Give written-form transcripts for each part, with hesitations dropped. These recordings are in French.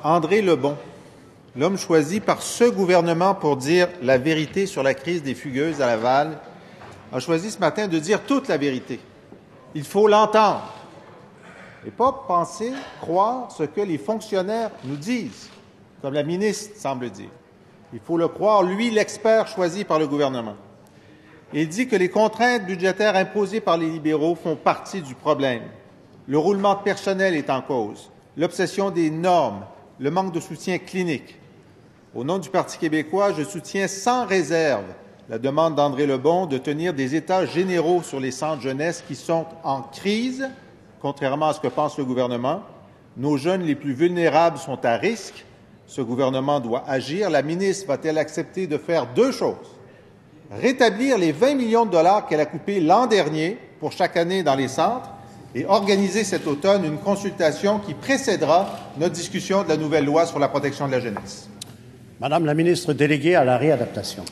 André Lebon, l'homme choisi par ce gouvernement pour dire la vérité sur la crise des fugueuses à Laval, a choisi ce matin de dire toute la vérité. Il faut l'entendre et pas penser, croire ce que les fonctionnaires nous disent, comme la ministre semble dire. Il faut le croire, lui, l'expert choisi par le gouvernement. Il dit que les contraintes budgétaires imposées par les libéraux font partie du problème. Le roulement de personnel est en cause, l'obsession des normes, le manque de soutien clinique. Au nom du Parti québécois, je soutiens sans réserve la demande d'André Lebon de tenir des états généraux sur les centres jeunesse qui sont en crise, contrairement à ce que pense le gouvernement. Nos jeunes les plus vulnérables sont à risque. Ce gouvernement doit agir. La ministre va-t-elle accepter de faire deux choses? Rétablir les 20 millions de dollars qu'elle a coupés l'an dernier pour chaque année dans les centres et organiser cet automne une consultation qui précédera notre discussion de la nouvelle loi sur la protection de la jeunesse. Madame la ministre déléguée à la réadaptation.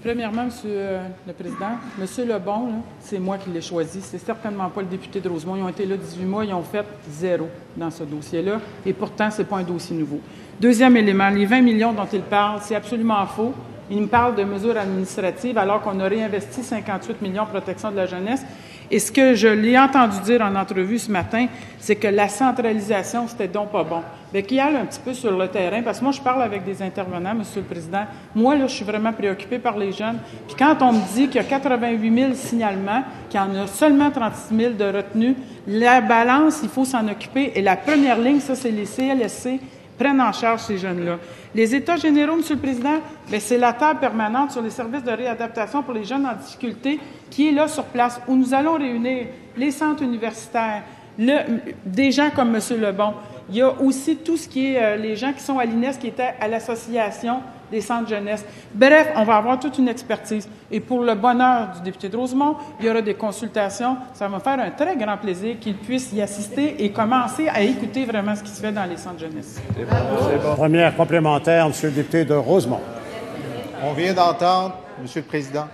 Premièrement, Monsieur le Président, Monsieur Lebon, c'est moi qui l'ai choisi. C'est certainement pas le député de Rosemont. Ils ont été là 18 mois, ils ont fait zéro dans ce dossier-là. Et pourtant, ce n'est pas un dossier nouveau. Deuxième élément, les 20 millions dont il parle, c'est absolument faux. Il me parle de mesures administratives alors qu'on a réinvesti 58 millions en protection de la jeunesse. Et ce que je l'ai entendu dire en entrevue ce matin, c'est que la centralisation, c'était donc pas bon. Bien, qu'il y aille un petit peu sur le terrain, parce que moi, je parle avec des intervenants, Monsieur le Président. Moi, là, je suis vraiment préoccupée par les jeunes. Puis quand on me dit qu'il y a 88 000 signalements, qu'il y en a seulement 36 000 de retenus, la balance, il faut s'en occuper. Et la première ligne, ça, c'est les CLSC prennent en charge ces jeunes-là. Les États généraux, Monsieur le Président, bien, c'est la table permanente sur les services de réadaptation pour les jeunes en difficulté qui est là sur place, où nous allons réunir les centres universitaires, des gens comme Monsieur Lebon. Il y a aussi tout ce qui est les gens qui sont à l'INES, qui étaient à l'Association des centres jeunesse. Bref, on va avoir toute une expertise. Et pour le bonheur du député de Rosemont, il y aura des consultations. Ça va me faire un très grand plaisir qu'il puisse y assister et commencer à écouter vraiment ce qui se fait dans les centres jeunesse. C'est bon. Première complémentaire, Monsieur le député de Rosemont. On vient d'entendre, Monsieur le Président,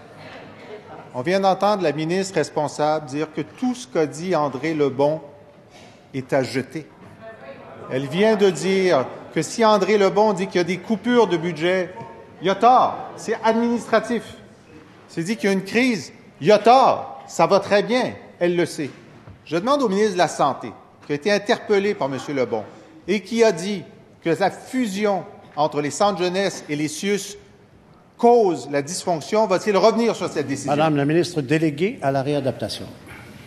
on vient d'entendre la ministre responsable dire que tout ce qu'a dit André Lebon est à jeter. Elle vient de dire que si André Lebon dit qu'il y a des coupures de budget, il a tort, c'est administratif. C'est dit qu'il y a une crise, il a tort, ça va très bien, elle le sait. Je demande au ministre de la Santé, qui a été interpellé par M. Lebon, et qui a dit que la fusion entre les centres jeunesse et les CIUS cause la dysfonction, va-t-il revenir sur cette décision? Madame la ministre déléguée à la réadaptation.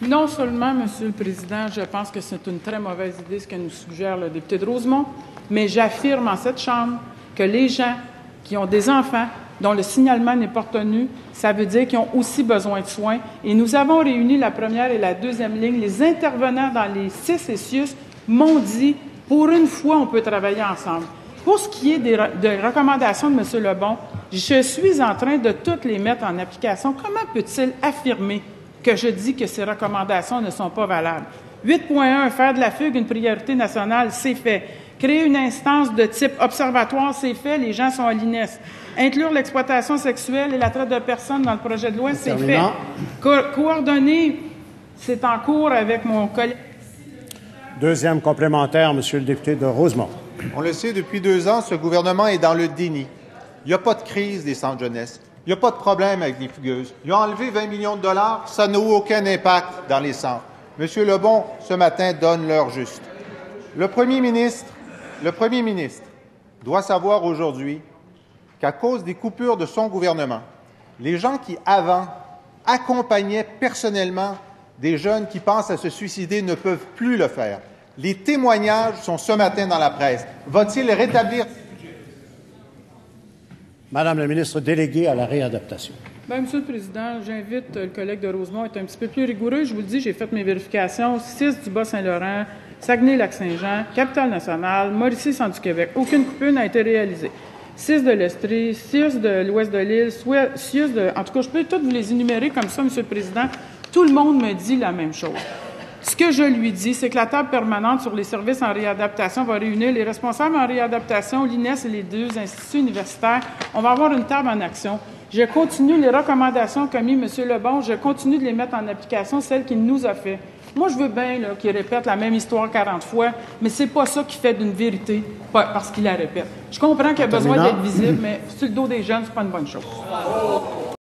Non seulement, Monsieur le Président, je pense que c'est une très mauvaise idée ce que nous suggère le député de Rosemont, mais j'affirme en cette Chambre que les gens qui ont des enfants dont le signalement n'est pas retenu, ça veut dire qu'ils ont aussi besoin de soins. Et nous avons réuni la première et la deuxième ligne. Les intervenants dans les 6 et CIUS m'ont dit, pour une fois, on peut travailler ensemble. Pour ce qui est des recommandations de M. Lebon, je suis en train de toutes les mettre en application. Comment peut-il affirmer que je dis que ces recommandations ne sont pas valables? 8.1, faire de la fugue une priorité nationale, c'est fait. Créer une instance de type observatoire, c'est fait, les gens sont à l'INES. Inclure l'exploitation sexuelle et la traite de personnes dans le projet de loi, c'est fait. Coordonner, c'est en cours avec mon collègue. Deuxième complémentaire, Monsieur le député de Rosemont. On le sait, depuis 2 ans, ce gouvernement est dans le déni. Il n'y a pas de crise des centres jeunesse. Il n'y a pas de problème avec les fugueuses. Ils ont enlevé 20 millions de dollars, ça n'a eu aucun impact dans les centres. M. Lebon, ce matin, donne l'heure juste. Le premier ministre doit savoir aujourd'hui qu'à cause des coupures de son gouvernement, les gens qui, avant, accompagnaient personnellement des jeunes qui pensent à se suicider ne peuvent plus le faire. Les témoignages sont ce matin dans la presse. Va-t-il rétablir... Madame la ministre déléguée à la réadaptation. Bien, Monsieur le Président, j'invite le collègue de Rosemont à être un petit peu plus rigoureux. Je vous le dis, j'ai fait mes vérifications. 6 du Bas-Saint-Laurent, Saguenay-Lac-Saint-Jean, Capitale-Nationale, Mauricie-Centre-du-Québec. Aucune coupure n'a été réalisée. 6 de l'Estrie, 6 de l'ouest de l'île, 6 de... En tout cas, je peux toutes vous les énumérer comme ça, Monsieur le Président. Tout le monde me dit la même chose. Ce que je lui dis, c'est que la table permanente sur les services en réadaptation va réunir les responsables en réadaptation, l'INES et les 2 instituts universitaires. On va avoir une table en action. Je continue les recommandations qu'a mis M. Lebon, je continue de les mettre en application, celles qu'il nous a faites. Moi, je veux bien qu'il répète la même histoire 40 fois, mais c'est pas ça qui fait d'une vérité parce qu'il la répète. Je comprends qu'il a besoin d'être visible, mais sur le dos des jeunes, c'est pas une bonne chose.